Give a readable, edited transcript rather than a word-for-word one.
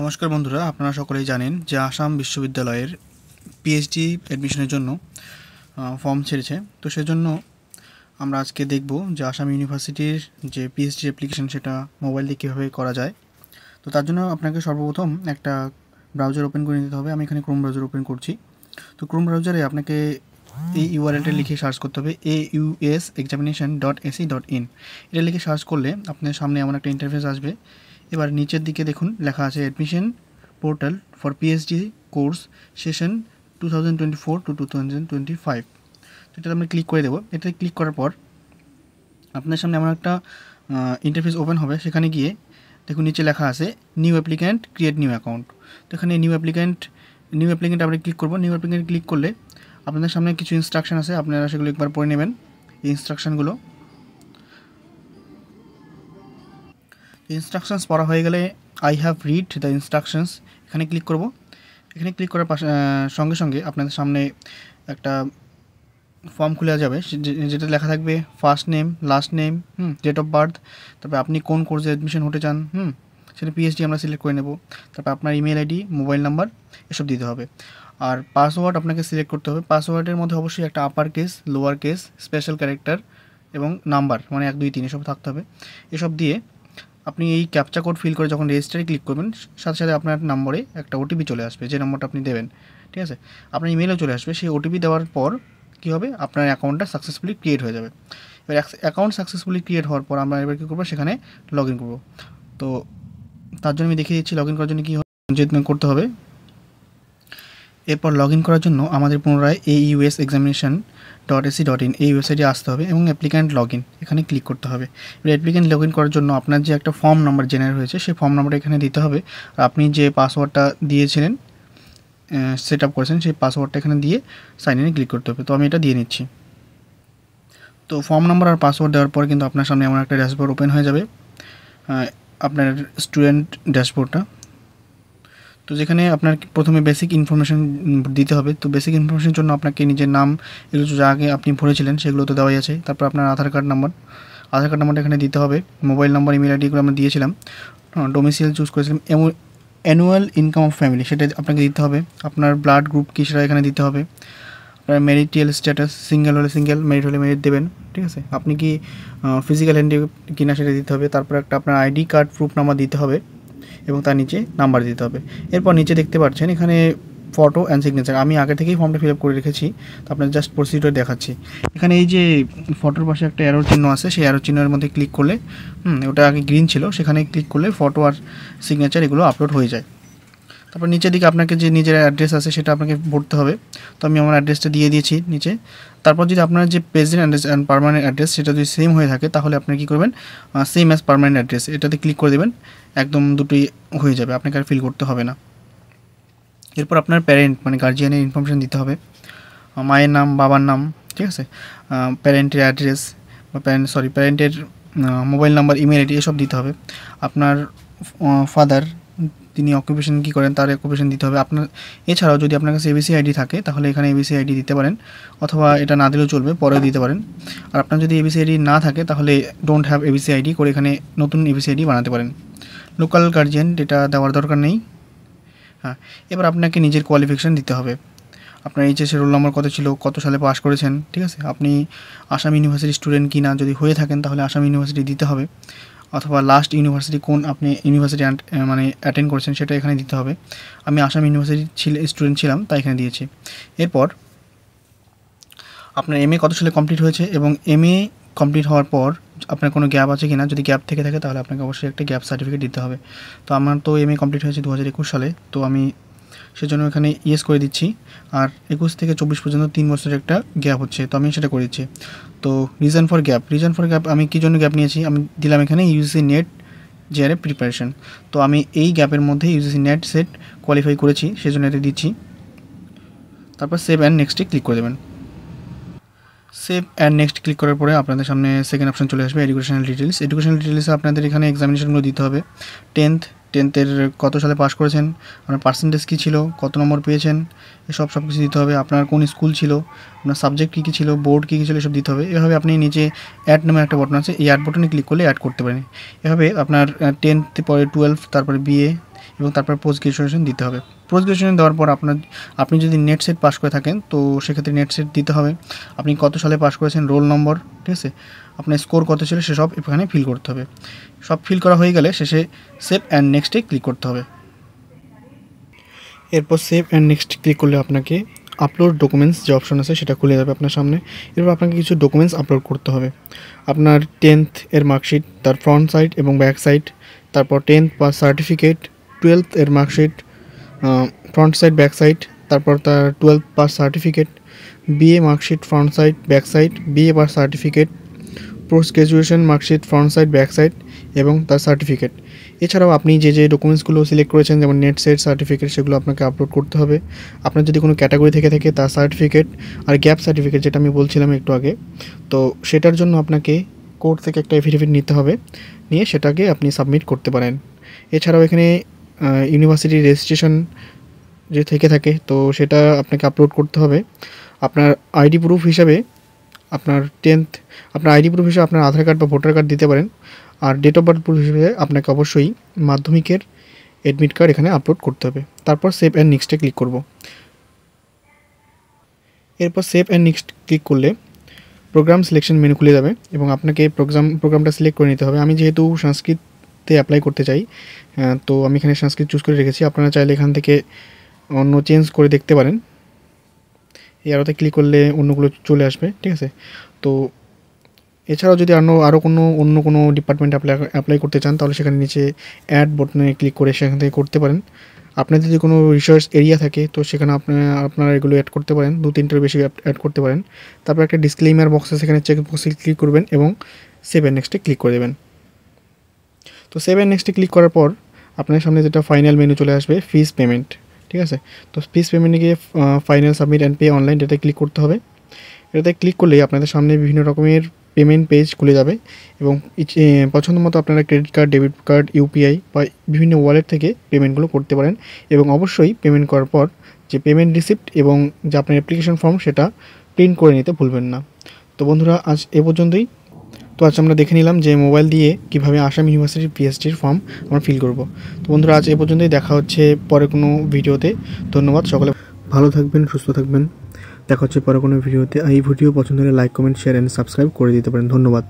নমস্কার বন্ধুরা, আপনারা সকলেই জানেন যে আসাম বিশ্ববিদ্যালয়ের পিএইচডি অ্যাডমিশনের জন্য ফর্ম ছেড়েছে। তো সেজন্য আমরা আজকে দেখব যে আসাম ইউনিভার্সিটির যে পিএইচডি অ্যাপ্লিকেশন সেটা মোবাইল দিয়ে কীভাবে করা যায়। তো তার জন্য আপনাকে সর্বপ্রথম একটা ব্রাউজার ওপেন করে নিতে হবে। আমি এখানে ক্রোম ব্রাউজার ওপেন করছি। তো ক্রোম ব্রাউজারে আপনাকে এই ইউআরএলটা লিখে সার্চ করতে হবে, ausexamination.ac.in। এটা লিখে সার্চ করলে আপনার সামনে এমন একটা ইন্টারফেস আসবে। এবার নিচের দিকে দেখুন লেখা আছে admission portal for PhD course session 2024 to 2025। তো এটা আমরা ক্লিক করে দেবো। এটাতে ক্লিক করার পর আপনার সামনে এমন একটা ইন্টারফেস ওপেন হবে। সেখানে গিয়ে দেখুন নিচে লেখা আছে new applicant create new account. তো এখানে নিউ অ্যাপ্লিক্যান্ট আমরা ক্লিক করবো। নিউ অ্যাপ্লিক্যান্ট ক্লিক করলে আপনাদের সামনে কিছু ইনস্ট্রাকশন আছে, আপনারা সেগুলো একবার পড়ে নেবেন। এই ইনস্ট্রাকশনস পড়া হয়ে গেলে I have read the instructions এখানে ক্লিক করব। এখানে ক্লিক করার সঙ্গে সঙ্গে আপনাদের সামনে একটা ফর্ম খুলে যাবে, যেটা লেখা থাকবে first name, last name, date of birth, তারপরে আপনি কোন কোর্সে অ্যাডমিশন হতে চান, সেটা পিএইচডি আমরা সিলেক্ট করে নেব। তারপর আপনার ইমেল আইডি, মোবাইল নাম্বার এসব দিতে হবে। আর পাসওয়ার্ড আপনাকে সিলেক্ট করতে হবে। পাসওয়ার্ডের মধ্যে অবশ্যই একটা upper case, lower case, special character এবং নাম্বার মানে 1 2 3 এসব থাকতে হবে। এসব দিয়ে আপনি এই ক্যাপচা কোড ফিল করে যখন রেজিস্টারে ক্লিক করবেন, সাথে সাথে আপনার নম্বরে একটা ওটিপি চলে আসবে, যে নম্বরটা আপনি দেবেন, ঠিক আছে। আপনার ইমেলও চলে আসবে। সেই ওটিপি দেওয়ার পর কী হবে, আপনার অ্যাকাউন্টটা সাকসেসফুলি ক্রিয়েট হয়ে যাবে। এবার অ্যাকাউন্ট সাকসেসফুলি ক্রিয়েট হওয়ার পর আমরা এবার কী করবো, সেখানে লগ ইন করবো। তো তার জন্য আমি দেখিয়ে দিচ্ছি লগ ইন করার জন্য কী করতে হবে। এরপর লগ ইন করার জন্য আমাদের পুনরায় ausexamination.ac.in এই ওয়েবসাইটে আসতে হবে এবং অ্যাপ্লিক্যান্ট লগ ইন এখানে ক্লিক করতে হবে। এবার অ্যাপ্লিক্যান্ট লগ ইন করার জন্য আপনার যে একটা ফর্ম নাম্বার জেনারেট হয়েছে সেই ফর্ম নাম্বারটা এখানে দিতে হবে। আর আপনি যে পাসওয়ার্ডটা দিয়েছিলেন, সেট আপ করেছেন, সেই পাসওয়ার্ডটা এখানে দিয়ে সাইন ইনে ক্লিক করতে হবে। তো আমি এটা দিয়ে নিচ্ছি। তো ফর্ম নাম্বার আর পাসওয়ার্ড দেওয়ার পর কিন্তু আপনার সামনে এমন একটা ড্যাশবোর্ড ওপেন হয়ে যাবে, আপনার স্টুডেন্ট ড্যাশবোর্ডটা। তো যেখানে আপনার প্রথমে বেসিক ইনফরমেশান দিতে হবে। তো বেসিক ইনফরমেশনের জন্য আপনাকে নিজের নাম, এগুলো যা আগে আপনি ভরেছিলেন সেগুলো তো দেওয়াই আছে। তারপর আপনার আধার কার্ড নাম্বারটা এখানে দিতে হবে। মোবাইল নাম্বার, ইমেল আইডিগুলো আমরা দিয়েছিলাম। ডোমিসাইল চুজ করেছিলাম। অ্যানুয়াল ইনকাম অফ ফ্যামিলি সেটা আপনাকে দিতে হবে। আপনার ব্লাড গ্রুপ কী সেটা এখানে দিতে হবে। আপনার ম্যারিটাল স্ট্যাটাস, সিঙ্গেল হলে সিঙ্গেল, ম্যারিড হলে ম্যারিড দেবেন, ঠিক আছে। আপনি কি ফিজিক্যাল হ্যান্ডি কিনা সেটা দিতে হবে। তারপর একটা আপনার আইডি কার্ড প্রুফ নাম্বার দিতে হবে এবং তার নিচে নাম্বার দিতে হবে। এরপর নিচে দেখতে পাচ্ছেন এখানে ফটো অ্যান্ড সিগনেচার। আমি আগে থেকেই ফর্মটা ফিল আপ করে রেখেছি, তো আপনার জাস্ট প্রসিডিওর দেখাচ্ছি। এখানে এই যে ফটোর পাশে একটা অ্যারো চিহ্ন আছে, সেই অ্যারো চিহ্নের মধ্যে ক্লিক করলে ওটা আগে গ্রিন ছিল, সেখানে ক্লিক করলে ফটো আর সিগনেচার এগুলো আপলোড হয়ে যায়। তারপর নিচের দিকে আপনাকে যে নিজের অ্যাড্রেস আছে সেটা আপনাকে ভরতে হবে। তো আমি আমার অ্যাড্রেসটা দিয়ে দিয়েছি নিচে। তারপর যদি আপনার যে present address and permanent address সেটা যদি সেম হয়ে থাকে, তাহলে আপনি কী করবেন, সেম অ্যাজ পার্মানেন্ট অ্যাড্রেস এটাতে ক্লিক করে দেবেন। একদম দুটোই হয়ে যাবে, আপনাকে আর ফিল করতে হবে না। এরপর আপনার প্যারেন্ট মানে গার্জিয়ানের ইনফরমেশান দিতে হবে, মায়ের নাম, বাবার নাম, ঠিক আছে। প্যারেন্টের অ্যাড্রেস বা প্যারেন্টের মোবাইল নাম্বার, ইমেল আইডি এসব দিতে হবে। আপনার ফাদার তিনি অকুপেশন কী করেন তার অকুপেশন দিতে হবে আপনার। এছাড়াও যদি আপনার কাছে এবিসি আইডি থাকে তাহলে এখানে এবিসি আইডি দিতে পারেন, অথবা এটা না দিলেও চলবে, পরেও দিতে পারেন। আর আপনার যদি এবিসি আইডি না থাকে তাহলে ডোন্ট হ্যাভ এবিসি আইডি করে এখানে নতুন এবিসি আইডি বানাতে পারেন। লোকাল গার্জিয়ান এটা দেওয়ার দরকার নেই। হ্যাঁ, এবার আপনাকে নিজের কোয়ালিফিকেশান দিতে হবে। আপনার এইচএসের রোল নম্বর কত ছিল, কত সালে পাস করেছেন, ঠিক আছে। আপনি আসাম ইউনিভার্সিটির স্টুডেন্ট কি না, যদি হয়ে থাকেন তাহলে আসাম ইউনিভার্সিটি দিতে হবে, অথবা লাস্ট ইউনিভার্সিটি কোন আপনি ইউনিভার্সিটি মানে অ্যাটেন্ড করেছেন সেটা এখানে দিতে হবে। আমি আসাম ইউনিভার্সিটির স্টুডেন্ট ছিলাম তাই এখানে দিয়েছি। এরপর আপনার এমএ কত সালে কমপ্লিট হয়েছে এবং এমএ কমপ্লিট হওয়ার পর আপনার কোনো গ্যাপ আছে কি না, যদি গ্যাপ থেকে থাকে তাহলে আপনাকে অবশ্যই একটা গ্যাপ সার্টিফিকেট দিতে হবে। তো আমার তো এমএ কমপ্লিট হয়েছে 2021 সালে, তো আমি সেজন্য এখানে ইয়েস করে দিচ্ছি। আর 21 থেকে 24 পর্যন্ত 3 বছরের একটা গ্যাপ হচ্ছে, তো আমি সেটা করে দিচ্ছি। তো রিজন ফর গ্যাপ আমি কী জন্য গ্যাপ নিয়েছি আমি দিলাম এখানে ইউজিসি নেট জেআরএফ প্রিপারেশন। তো আমি এই গ্যাপের মধ্যে ইউজিসি নেট সেট কোয়ালিফাই করেছি, সেজন্য এটা দিচ্ছি। তারপর সেভ অ্যান্ড নেক্সটে ক্লিক করে দেবেন। সেভ অ্যান্ড নেক্সট ক্লিক করার পরে আপনাদের সামনে সেকেন্ড অপশন চলে আসবে এডুকেশনাল ডিটেলসে আপনাদের এখানে এক্সামিনেশনগুলো দিতে হবে। টেন্থের কত সালে পাস করেছেন, আপনার পার্সেন্টেজ কী ছিল, কত নম্বর পেয়েছেন, সব কিছু দিতে হবে। আপনার কোন স্কুল ছিল, আপনার সাবজেক্ট কী ছিল, বোর্ড কী ছিল, এসব দিতে হবে। এভাবে আপনি নিচে অ্যাড নামে একটা বাটন আছে, এই অ্যাড বাটনে ক্লিক করলে অ্যাড করতে পারেন। এভাবে আপনার 10th পরে 12 তারপরে বিএ এবং তারপর পোস্ট গ্রাজুয়েশন দিতে হবে। পোস্ট গ্রাজুয়েশন দেওয়ার পর আপনি যদি নেট সেট পাস করে থাকেন তো সেক্ষেত্রে নেট সেট দিতে হবে, আপনি কত সালে পাস করেছেন, রোল নম্বর, ঠিক আছে, আপনার স্কোর কত ছিল সেসব এখানে ফিল করতে হবে। সব ফিল করা হয়ে গেলে শেষে সেভ অ্যান্ড নেক্সটে ক্লিক করতে হবে। এরপর সেভ অ্যান্ড নেক্সট ক্লিক করলে আপনাকে আপলোড ডকুমেন্টস যে অপশন আছে সেটা খুলে যাবে আপনার সামনে। এরপর আপনাকে কিছু ডকুমেন্টস আপলোড করতে হবে, আপনার 10th এর মার্কশিট, তার ফ্রন্ট সাইড এবং ব্যাক সাইড, তারপর 10th পাস সার্টিফিকেট, 12th এর marksheet front side back side, তারপর তার 12th pass certificate, BA marksheet front side back side, BA pass certificate, post graduation marksheet front side back side এবং তার certificate. এছাড়াও আপনি যে ডকুমেন্টসগুলো সিলেক্ট করেছেন যেমন নেট সেট সার্টিফিকেট সেগুলো আপনাকে আপলোড করতে হবে। আপনার যদি কোনো ক্যাটাগরি থেকে থাকে তার সার্টিফিকেট আর গ্যাপ সার্টিফিকেট যেটা আমি বলছিলাম একটু আগে, তো সেটার জন্য আপনাকে কোর্ট থেকে একটা এফিডেভিট নিতে হবে, নিয়ে সেটাকে আপনি সাবমিট করতে পারেন। এছাড়াও এখানে ইউনিভার্সিটি রেজিস্ট্রেশন যে থেকে থাকে তো সেটা আপনাকে আপলোড করতে হবে। আপনার আইডি প্রুফ হিসাবে আপনার আইডি প্রুফ হিসেবে আপনার আধার কার্ড বা ভোটার কার্ড দিতে পারেন। আর ডেট অফ বার্থ প্রুফ হিসেবে আপনাকে অবশ্যই মাধ্যমিকের অ্যাডমিট কার্ড এখানে আপলোড করতে হবে। তারপর সেভ অ্যান্ড নেক্সটে ক্লিক করব। এরপর সেভ অ্যান্ড নেক্সট ক্লিক করলে প্রোগ্রাম সিলেকশন মেনু খুলে যাবে এবং আপনাকে প্রোগ্রামটা সিলেক্ট করে নিতে হবে। আমি যেহেতু সংস্কৃতে অ্যাপ্লাই করতে চাই তো আমি এখানে সংস্কৃত চুজ করে রেখেছি, আপনারা চাইলে এখান থেকে অন্য চেঞ্জ করে দেখতে পারেন। এই আরোতে ক্লিক করলে অন্যগুলো চলে আসবে, ঠিক আছে। তো এছাড়াও যদি অন্য কোনো ডিপার্টমেন্টে অ্যাপ্লাই করতে চান তাহলে সেখানে নিচে অ্যাড বাটনে ক্লিক করে সেখান থেকে করতে পারেন। আপনার যদি কোনো রিসার্চ এরিয়া থাকে তো সেখানে আপনারা এগুলো অ্যাড করতে পারেন, 2-3টের বেশি অ্যাড করতে পারেন। তারপর একটা ডিসক্লেইমার বক্স আছে, সেখানে চেক বক্সে ক্লিক করবেন এবং সেভ অ্যান্ড নেক্সটে ক্লিক করে দেবেন। তো সেভ অ্যান্ড নেক্সটে ক্লিক করার পর আপনার সামনে যেটা ফাইনাল মেনু চলে আসবে ফিস পেমেন্ট, ঠিক আছে। তো ফিস পেমেন্টে গিয়ে final submit and pay online এটাতে ক্লিক করতে হবে। এটাতে ক্লিক করলেই আপনাদের সামনে বিভিন্ন রকমের পেমেন্ট পেজ খুলে যাবে এবং পছন্দ মতো আপনারা credit card, debit card, UPI বা বিভিন্ন ওয়ালেট থেকে পেমেন্টগুলো করতে পারেন। এবং অবশ্যই পেমেন্ট করার পর যে পেমেন্ট রিসিপ্ট এবং যে আপনার অ্যাপ্লিকেশন ফর্ম সেটা প্রিন্ট করে নিতে ভুলবেন না। তো বন্ধুরা আজ এ পর্যন্তই। তো আজ আমরা দেখে নিলাম যে মোবাইল দিয়ে কীভাবে আসাম ইউনিভার্সিটির পিএইচডির ফর্ম আমরা ফিল করব। তো বন্ধুরা আজ এ পর্যন্তই, দেখা হচ্ছে পরে কোনো ভিডিওতে। ধন্যবাদ, সকলে ভালো থাকবেন, সুস্থ থাকবেন। দেখা হচ্ছে পরে কোনো ভিডিওতে। এই ভিডিও পছন্দ হলে like, comment, share and subscribe করে দিতে পারেন। ধন্যবাদ।